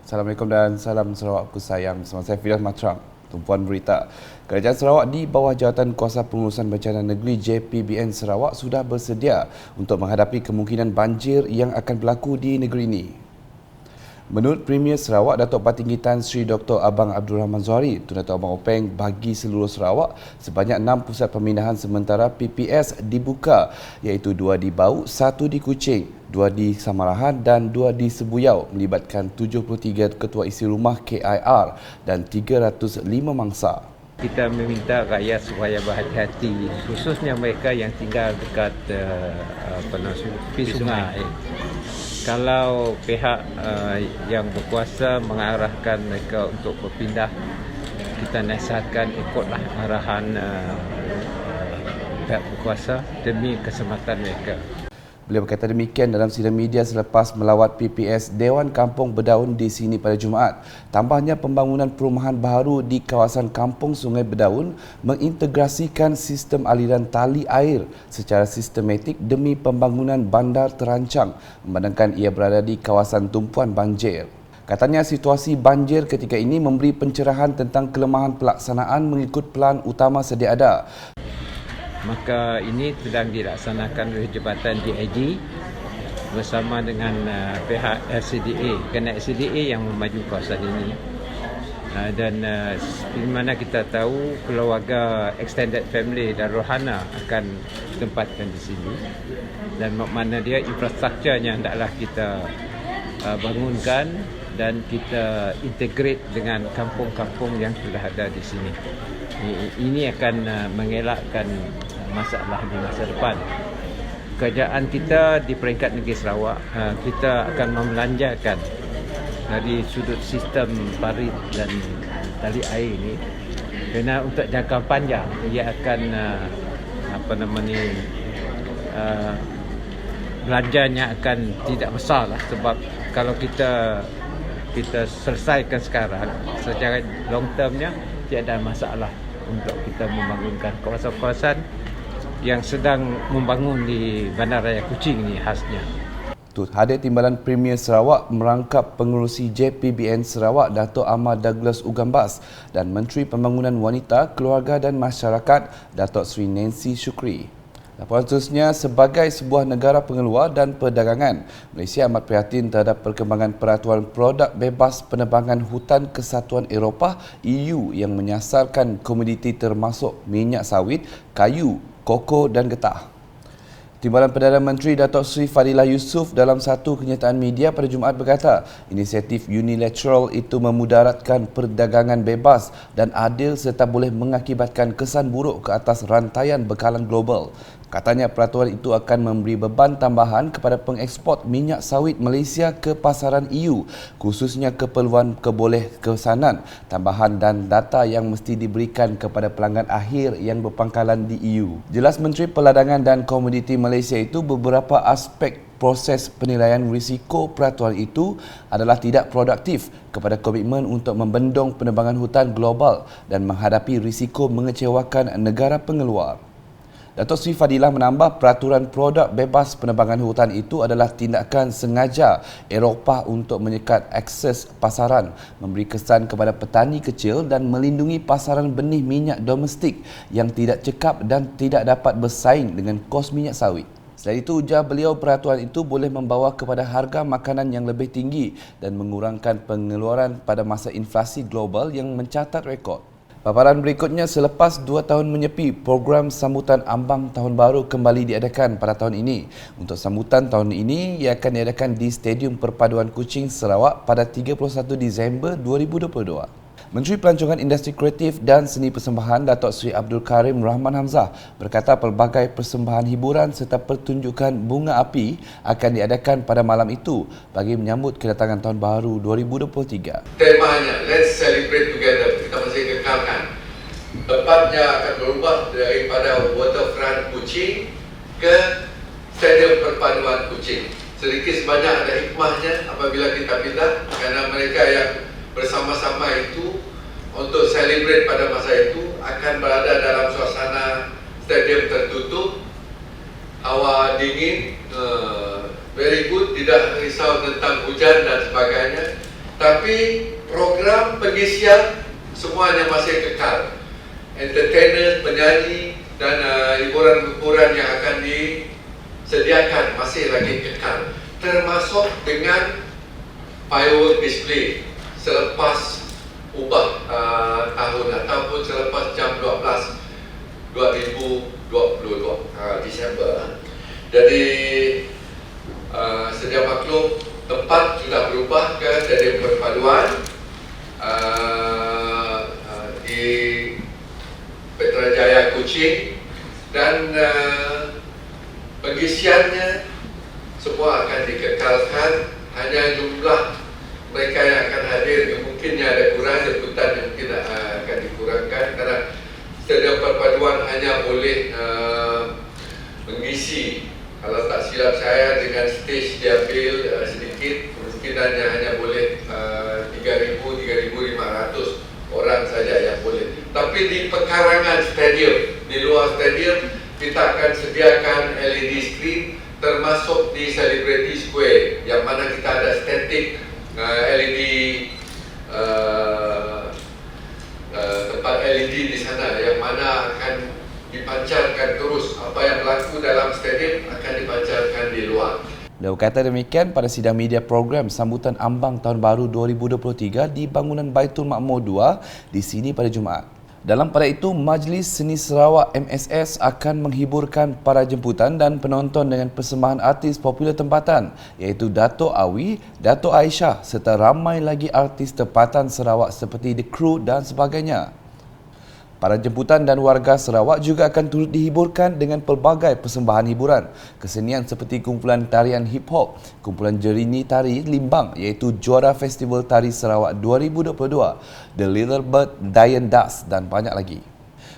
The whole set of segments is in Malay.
Assalamualaikum dan salam Sarawakku sayang. Bersama saya Firas Matram, tumpuan berita. Kerajaan Sarawak di bawah Jawatan Kuasa Pengurusan Bencana Negeri JPBN Sarawak sudah bersedia untuk menghadapi kemungkinan banjir yang akan berlaku di negeri ini. Menurut Premier Sarawak, Datuk Patinggi Tan Sri Dr. Abang Abdul Rahman Zuhari, Tun Datuk Abang Openg bagi seluruh Sarawak, sebanyak 6 pusat pemindahan sementara PPS dibuka, iaitu 2 di Bau, 1 di Kuching, 2 di Samarahan dan 2 di Sebuyau, melibatkan 73 ketua isi rumah KIR dan 305 mangsa. Kita meminta rakyat supaya berhati-hati, khususnya mereka yang tinggal dekat tepi sungai. Kalau pihak yang berkuasa mengarahkan mereka untuk berpindah, kita nasihatkan ikutlah arahan pihak berkuasa demi keselamatan mereka. Beliau berkata demikian dalam sidang media selepas melawat PPS Dewan Kampung Bedaun di sini pada Jumaat. Tambahnya, pembangunan perumahan baru di kawasan Kampung Sungai Bedaun mengintegrasikan sistem aliran tali air secara sistematik demi pembangunan bandar terancang, memandangkan ia berada di kawasan tumpuan banjir. Katanya situasi banjir ketika ini memberi pencerahan tentang kelemahan pelaksanaan mengikut pelan utama sedia ada. Maka ini sedang dilaksanakan oleh Jabatan DID bersama dengan pihak LCDA, kerana LCDA yang memaju kawasan ini. Dan di mana kita tahu keluarga extended family dan rohana akan ditempatkan di sini. Dan makna dia infrastrukturnya hendaklah kita bangunkan dan kita integrate dengan kampung-kampung yang sudah ada di sini. Ini akan mengelakkan masalah di masa depan. Kerajaan kita di peringkat negeri Sarawak, kita akan membelanjakan dari sudut sistem parit dan tali air ini, kerana untuk jangka panjang ia akan belanjanya akan tidak besar lah, sebab kalau kita selesaikan sekarang, secara long termnya tiada masalah untuk kita membangunkan kawasan-kawasan yang sedang membangun di Bandaraya Kuching ini khasnya. Hadir Timbalan Premier Sarawak merangkap pengerusi JPBN Sarawak Datuk Ahmad Douglas Ugambas dan Menteri Pembangunan Wanita, Keluarga dan Masyarakat Datuk Sri Nancy Shukri. Laporan seterusnya, sebagai sebuah negara pengeluar dan perdagangan, Malaysia amat prihatin terhadap perkembangan peraturan produk bebas penerbangan hutan Kesatuan Eropah EU yang menyasarkan komoditi termasuk minyak sawit, kayu, koko dan getah. Timbalan Perdana Menteri Datuk Seri Fadilah Yusof dalam satu kenyataan media pada Jumaat berkata, inisiatif unilateral itu memudaratkan perdagangan bebas dan adil serta boleh mengakibatkan kesan buruk ke atas rantaian bekalan global. Katanya peraturan itu akan memberi beban tambahan kepada pengeksport minyak sawit Malaysia ke pasaran EU, khususnya keperluan kebolehkesanan tambahan dan data yang mesti diberikan kepada pelanggan akhir yang berpangkalan di EU. Jelas Menteri Peladangan dan Komoditi Malaysia itu, beberapa aspek proses penilaian risiko peraturan itu adalah tidak produktif kepada komitmen untuk membendung penerbangan hutan global dan menghadapi risiko mengecewakan negara pengeluar. Datuk Seri Fadilah menambah peraturan produk bebas penerbangan hutan itu adalah tindakan sengaja Eropah untuk menyekat akses pasaran, memberi kesan kepada petani kecil dan melindungi pasaran benih minyak domestik yang tidak cekap dan tidak dapat bersaing dengan kos minyak sawit. Selain itu, ujar beliau, peraturan itu boleh membawa kepada harga makanan yang lebih tinggi dan mengurangkan pengeluaran pada masa inflasi global yang mencatat rekod. Paparan berikutnya, selepas 2 tahun menyepi, program sambutan ambang Tahun Baru kembali diadakan pada tahun ini. Untuk sambutan tahun ini, ia akan diadakan di Stadium Perpaduan Kuching, Sarawak pada 31 Disember 2022. Menteri Pelancongan Industri Kreatif dan Seni Persembahan Datuk Seri Abdul Karim Rahman Hamzah berkata pelbagai persembahan hiburan serta pertunjukan bunga api akan diadakan pada malam itu bagi menyambut kedatangan Tahun Baru 2023. Temanya Let's Celebrate Together, kita masih kekalkan. Tempatnya akan berubah daripada Waterfront Kuching ke Stadium Perpaduan Kuching. Sedikit sebanyak ada hikmahnya apabila kita pindah, kerana mereka yang bersama-sama itu untuk celebrate pada masa itu akan berada dalam suasana stadium tertutup, hawa dingin, very good, tidak risau tentang hujan dan sebagainya. Tapi program pengisian semuanya masih kekal. Entertainer, penyanyi dan hiburan-hiburan yang akan disediakan masih lagi kekal, termasuk dengan firework display selepas ubah tahun ataupun selepas jam 12 2022 Disember. Jadi sedia maklum tempat sudah berubah ke stadium perpaduan di Petrajaya Kuching, dan pengisiannya semua akan dikekalkan. Hanya jumlah mereka yang akan hadir mungkinnya ada kurang, jemputan yang mungkin akan dikurangkan karena stadium perpaduan hanya boleh mengisi, kalau tak silap saya, dengan stage diambil sedikit, kemungkinannya hanya boleh 3,500 orang saja yang boleh. Tapi di pekarangan stadium, di luar stadium, kita akan sediakan LED screen, termasuk di Celebrity Square yang mana kita ada static LED tempat LED di sana, yang mana akan dipancarkan terus apa yang berlaku dalam stadium akan dipancarkan di luar. Beliau kata demikian pada sidang media program sambutan ambang Tahun Baru 2023 di bangunan Baitul Makmur 2 di sini pada Jumaat. Dalam pada itu, Majlis Seni Sarawak MSS akan menghiburkan para jemputan dan penonton dengan persembahan artis popular tempatan iaitu Dato' Awi, Dato' Aisyah serta ramai lagi artis tempatan Sarawak seperti The Crew dan sebagainya. Para jemputan dan warga Sarawak juga akan turut dihiburkan dengan pelbagai persembahan hiburan kesenian seperti kumpulan tarian hip hop, kumpulan jerini tari limbang iaitu juara Festival Tari Sarawak 2022, The Little Bird Dian Das dan banyak lagi.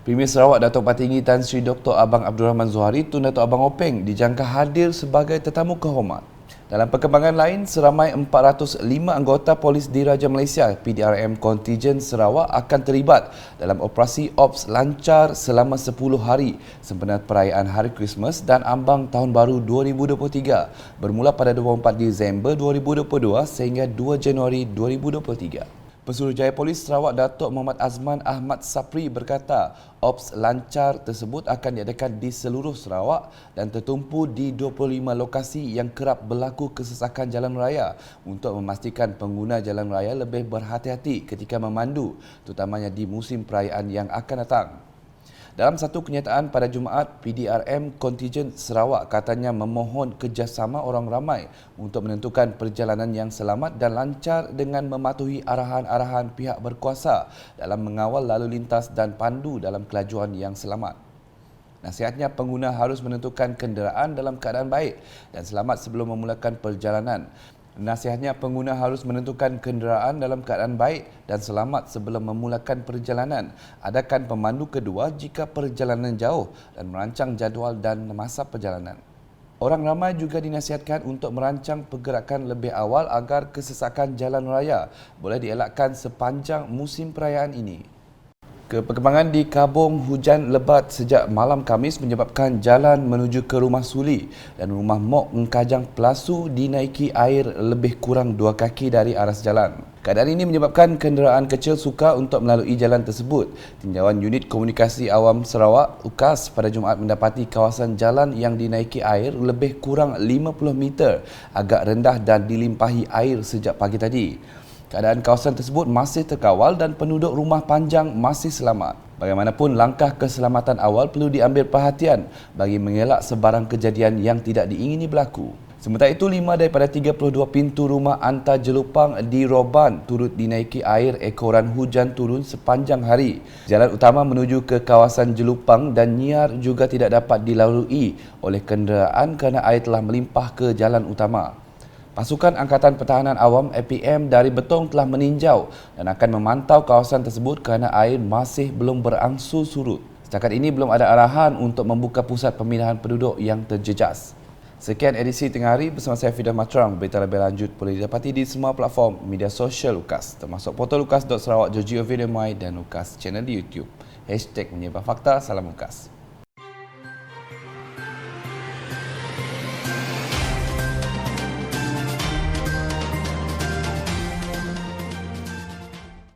Premier Sarawak Datuk Patinggi Tan Sri Dr. Abang Abdul Rahman Zuhari Tun Datuk Abang Openg dijangka hadir sebagai tetamu kehormat. Dalam perkembangan lain, seramai 405 anggota Polis Diraja Malaysia PDRM Kontijen Sarawak akan terlibat dalam operasi Ops Lancar selama 10 hari sempena perayaan Hari Krismas dan ambang Tahun Baru 2023 bermula pada 24 Disember 2022 sehingga 2 Januari 2023. Pesuruhjaya Polis Sarawak Datuk Muhammad Azman Ahmad Sapri berkata, Ops Lancar tersebut akan diadakan di seluruh Sarawak dan tertumpu di 25 lokasi yang kerap berlaku kesesakan jalan raya untuk memastikan pengguna jalan raya lebih berhati-hati ketika memandu, terutamanya di musim perayaan yang akan datang. Dalam satu kenyataan pada Jumaat, PDRM Kontijen Sarawak katanya memohon kerjasama orang ramai untuk menentukan perjalanan yang selamat dan lancar dengan mematuhi arahan-arahan pihak berkuasa dalam mengawal lalu lintas dan pandu dalam kelajuan yang selamat. Nasihatnya, pengguna harus menentukan kenderaan dalam keadaan baik dan selamat sebelum memulakan perjalanan. Nasihatnya, pengguna harus menentukan kenderaan dalam keadaan baik dan selamat sebelum memulakan perjalanan. Adakan pemandu kedua jika perjalanan jauh dan merancang jadual dan masa perjalanan. Orang ramai juga dinasihatkan untuk merancang pergerakan lebih awal agar kesesakan jalan raya boleh dielakkan sepanjang musim perayaan ini. Perkembangan di Kabong, hujan lebat sejak malam Khamis menyebabkan jalan menuju ke Rumah Suli dan Rumah Mok Engkajang Pelasu dinaiki air lebih kurang 2 kaki dari aras jalan. Keadaan ini menyebabkan kenderaan kecil sukar untuk melalui jalan tersebut. Tinjauan Unit Komunikasi Awam Sarawak UKAS pada Jumaat mendapati kawasan jalan yang dinaiki air lebih kurang 50 meter agak rendah dan dilimpahi air sejak pagi tadi. Keadaan kawasan tersebut masih terkawal dan penduduk rumah panjang masih selamat. Bagaimanapun, langkah keselamatan awal perlu diambil perhatian bagi mengelak sebarang kejadian yang tidak diingini berlaku. Sementara itu, 5 daripada 32 pintu rumah antar jelupang di Roban turut dinaiki air ekoran hujan turun sepanjang hari. Jalan utama menuju ke kawasan jelupang dan Nyiar juga tidak dapat dilalui oleh kenderaan kerana air telah melimpah ke jalan utama. Pasukan Angkatan Pertahanan Awam APM dari Betong telah meninjau dan akan memantau kawasan tersebut kerana air masih belum berangsur surut. Setakat ini belum ada arahan untuk membuka pusat pemindahan penduduk yang terjejas. Sekian edisi Tengah Hari bersama saya Fidah Matrang. Berita lebih lanjut boleh didapati di semua platform media sosial UKAS termasuk portal UKAS.Sarawak, Jogio Video My dan UKAS channel di YouTube. #Menyebar Fakta, salam UKAS.